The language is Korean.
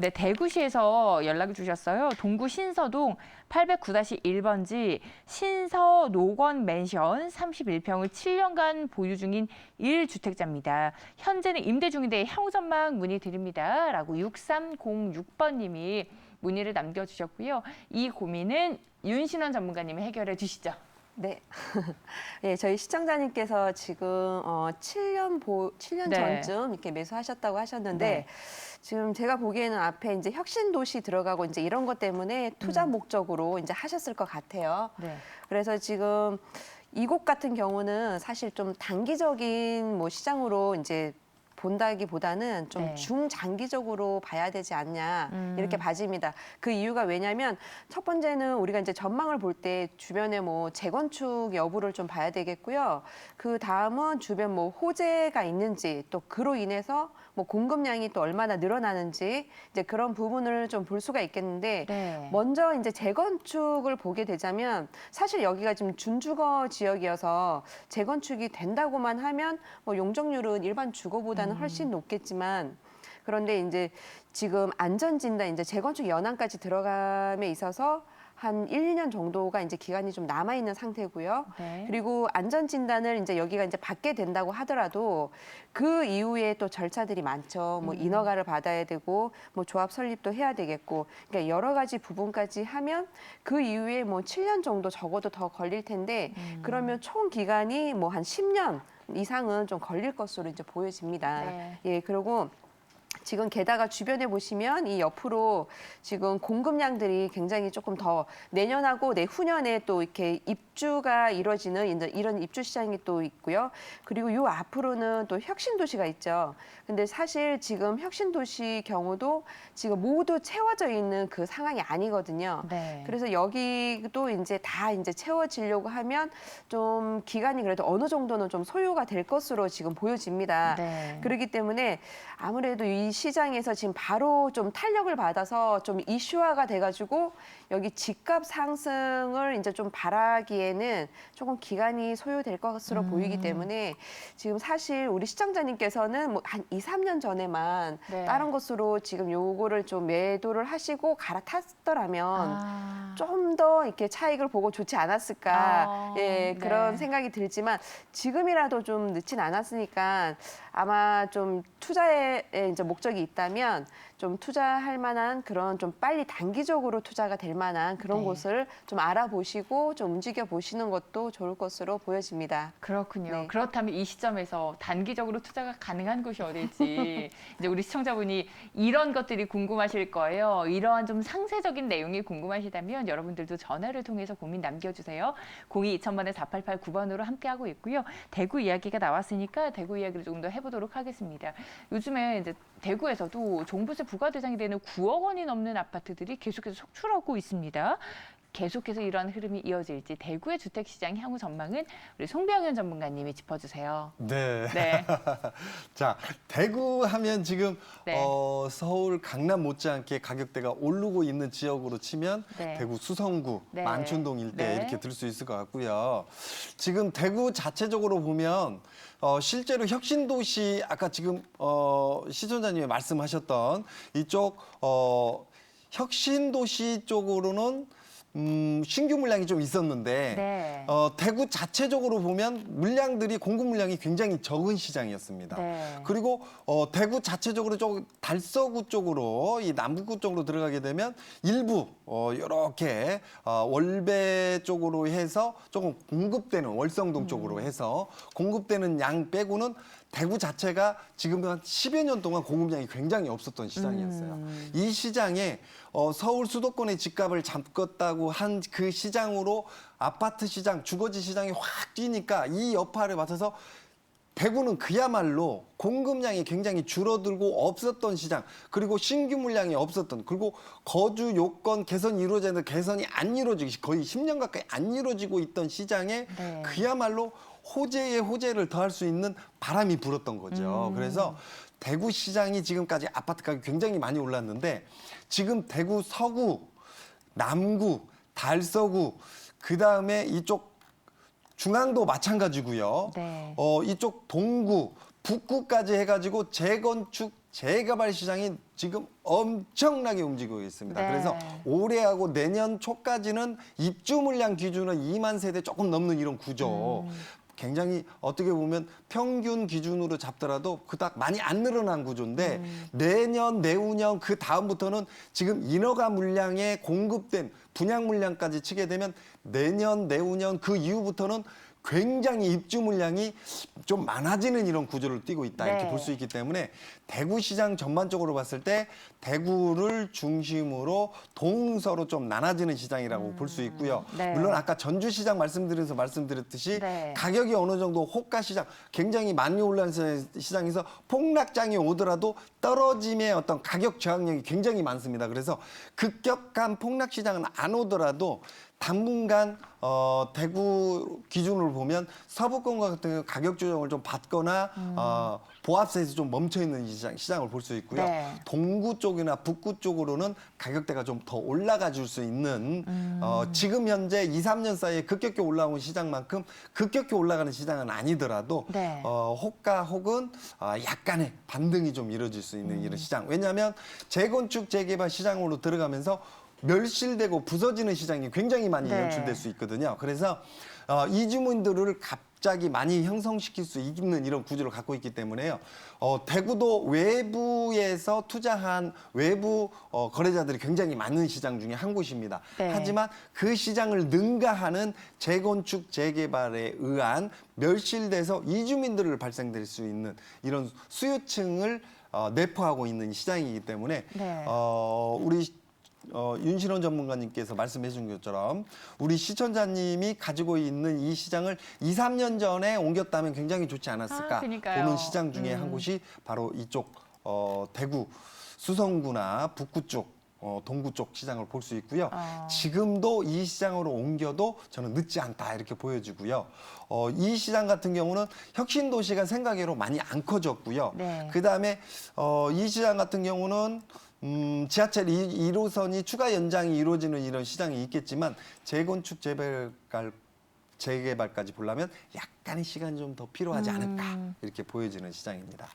네, 대구시에서 연락을 주셨어요. 동구 신서동 809-1번지 신서노건 맨션 31평을 7년간 보유 중인 1주택자입니다. 현재는 임대 중인데 향후 전망 문의드립니다. 라고 6306번님이 문의를 남겨주셨고요. 이 고민은 윤신원 전문가님이 해결해 주시죠. 네. 네, 저희 시청자님께서 지금 7년 네. 전쯤 이렇게 매수하셨다고 하셨는데 네. 지금 제가 보기에는 앞에 이제 혁신도시 들어가고 이제 이런 것 때문에 투자 목적으로 이제 하셨을 것 같아요. 네. 그래서 지금 이곳 같은 경우는 사실 좀 단기적인 뭐 시장으로 이제 본다기보다는 좀 네. 중장기적으로 봐야 되지 않냐 이렇게 봐집니다. 그 이유가 왜냐하면 첫 번째는 우리가 이제 전망을 볼 때 주변에 뭐 재건축 여부를 좀 봐야 되겠고요. 그 다음은 주변 뭐 호재가 있는지 또 그로 인해서 뭐 공급량이 또 얼마나 늘어나는지 이제 그런 부분을 좀 볼 수가 있겠는데 네. 먼저 이제 재건축을 보게 되자면 사실 여기가 지금 준주거 지역이어서 재건축이 된다고만 하면 뭐 용적률은 일반 주거보다는 훨씬 높겠지만 그런데 이제 지금 안전진단 이제 재건축 연한까지 들어감에 있어서 한 1, 2년 정도가 이제 기간이 좀 남아 있는 상태고요. 네. 그리고 안전 진단을 이제 여기가 이제 받게 된다고 하더라도 그 이후에 또 절차들이 많죠. 뭐 인허가를 받아야 되고 뭐 조합 설립도 해야 되겠고. 그러니까 여러 가지 부분까지 하면 그 이후에 뭐 7년 정도 적어도 더 걸릴 텐데 그러면 총 기간이 뭐 한 10년 이상은 좀 걸릴 것으로 이제 보여집니다. 네. 예, 그리고 지금 게다가 주변에 보시면 이 옆으로 지금 공급량들이 굉장히 조금 더 내년하고 내후년에 또 이렇게 입주가 이루어지는 이런 입주 시장이 또 있고요. 그리고 요 앞으로는 또 혁신도시가 있죠. 근데 사실 지금 혁신도시 경우도 지금 모두 채워져 있는 그 상황이 아니거든요. 네. 그래서 여기도 이제 다 이제 채워지려고 하면 좀 기간이 그래도 어느 정도는 좀 소요가 될 것으로 지금 보여집니다. 네. 그렇기 때문에 아무래도 이 시장에서 지금 바로 좀 탄력을 받아서 좀 이슈화가 돼가지고 여기 집값 상승을 이제 좀 바라기에는 조금 기간이 소요될 것으로 보이기 때문에 지금 사실 우리 시청자님께서는 뭐 한 2, 3년 전에만 네. 다른 것으로 지금 요거를 좀 매도를 하시고 갈아탔더라면 아. 좀 더 이렇게 차익을 보고 좋지 않았을까 아, 예, 네. 그런 생각이 들지만 지금이라도 좀 늦진 않았으니까 아마 좀 투자에 이제 목적이 있다면 좀 투자할 만한 그런 좀 빨리 단기적으로 투자가 될 만한 그런 네. 곳을 좀 알아보시고 좀 움직여 보시는 것도 좋을 것으로 보여집니다. 그렇군요. 네. 그렇다면 이 시점에서 단기적으로 투자가 가능한 곳이 어딜지 이제 우리 시청자분이 이런 것들이 궁금하실 거예요. 이러한 좀 상세적인 내용이 궁금하시다면 여러분들도 전화를 통해서 고민 남겨주세요. 02-2000번에-4889번으로 함께하고 있고요. 대구 이야기가 나왔으니까 대구 이야기를 조금 더 해보도록 하겠습니다. 요즘에 이제 대구에서도 종부세 부과 대상이 되는 9억 원이 넘는 아파트들이 계속해서 속출하고 있습니다. 계속해서 이러한 흐름이 이어질지 대구의 주택시장 향후 전망은 우리 송병현 전문가님이 짚어주세요. 네. 네. 자, 대구 하면 지금 네. 서울 강남 못지않게 가격대가 오르고 있는 지역으로 치면 네. 대구 수성구, 네. 만촌동 일대 네. 이렇게 들 수 있을 것 같고요. 지금 대구 자체적으로 보면 실제로 혁신도시 아까 지금 시청자님이 말씀하셨던 이쪽 혁신도시 쪽으로는 신규 물량이 좀 있었는데 네. 대구 자체적으로 보면 물량들이 공급 물량이 굉장히 적은 시장이었습니다. 네. 그리고 대구 자체적으로 좀 달서구 쪽으로 이 남북구 쪽으로 들어가게 되면 일부 이렇게 월배 쪽으로 해서 조금 공급되는 월성동 쪽으로 해서 공급되는 양 빼고는 대구 자체가 지금 한 10여 년 동안 공급량이 굉장히 없었던 시장이었어요. 이 시장에 서울 수도권의 집값을 잡겠다고 한 그 시장으로 아파트 시장, 주거지 시장이 확 뛰니까 이 여파를 받아서 대구는 그야말로 공급량이 굉장히 줄어들고 없었던 시장, 그리고 신규 물량이 없었던, 그리고 거주 요건 개선이 이루어졌는데 개선이 안 이루어지기 거의 10년 가까이 안 이루어지고 있던 시장에 네. 그야말로 호재에 호재를 더할 수 있는 바람이 불었던 거죠. 그래서 대구 시장이 지금까지 아파트 가격이 굉장히 많이 올랐는데 지금 대구 서구, 남구, 달서구, 그다음에 이쪽 중앙도 마찬가지고요. 네. 이쪽 동구, 북구까지 해가지고 재건축 재개발 시장이 지금 엄청나게 움직이고 있습니다. 네. 그래서 올해하고 내년 초까지는 입주 물량 기준은 2만 세대 조금 넘는 이런 구조. 굉장히 어떻게 보면 평균 기준으로 잡더라도 그닥 많이 안 늘어난 구조인데 내년, 내후년 그 다음부터는 지금 인허가 물량에 공급된 분양 물량까지 치게 되면 내년, 내후년 그 이후부터는 굉장히 입주 물량이 좀 많아지는 이런 구조를 띠고 있다 이렇게 네. 볼 수 있기 때문에 대구 시장 전반적으로 봤을 때 대구를 중심으로 동서로 좀 나눠지는 시장이라고 볼 수 있고요. 네. 물론 아까 전주 시장 말씀드렸듯이 네. 가격이 어느 정도 호가 시장 굉장히 많이 올라간 시장에서 폭락장이 오더라도 떨어짐의 어떤 가격 저항력이 굉장히 많습니다. 그래서 급격한 폭락 시장은 안 오더라도 당분간 대구 기준으로 보면 서부권 같은 경우 가격 조정을 좀 받거나 보합세에서 좀 멈춰 있는 시장을 볼 수 있고요. 네. 동구 쪽이나 북구 쪽으로는 가격대가 좀 더 올라가 줄 수 있는 지금 현재 2, 3년 사이에 급격히 올라온 시장만큼 급격히 올라가는 시장은 아니더라도 네. 호가 혹은 약간의 반등이 좀 이루어질 수 있는 이런 시장. 왜냐하면 재건축 재개발 시장으로 들어가면서 멸실되고 부서지는 시장이 굉장히 많이 네. 연출될 수 있거든요. 그래서 이주민들을 갑자기 많이 형성시킬 수 있는 이런 구조를 갖고 있기 때문에요. 대구도 외부에서 투자한 외부 거래자들이 굉장히 많은 시장 중에 한 곳입니다. 네. 하지만 그 시장을 능가하는 재건축 재개발에 의한 멸실돼서 이주민들을 발생될 수 있는 이런 수요층을 내포하고 있는 시장이기 때문에 네. 우리 윤신원 전문가님께서 말씀해 준 것처럼 우리 시청자님이 가지고 있는 이 시장을 2, 3년 전에 옮겼다면 굉장히 좋지 않았을까 그러니까요. 보는 시장 중에 한 곳이 바로 이쪽 대구 수성구나 북구 쪽 동구 쪽 시장을 볼 수 있고요. 지금도 이 시장으로 옮겨도 저는 늦지 않다 이렇게 보여지고요. 이 시장 같은 경우는 혁신도시가 생각외로 많이 안 커졌고요. 네. 그다음에 이 시장 같은 경우는 지하철 1호선이 추가 연장이 이루어지는 이런 시장이 있겠지만 재건축 재개발까지 보려면 약간의 시간이 좀 더 필요하지 않을까 이렇게 보여지는 시장입니다.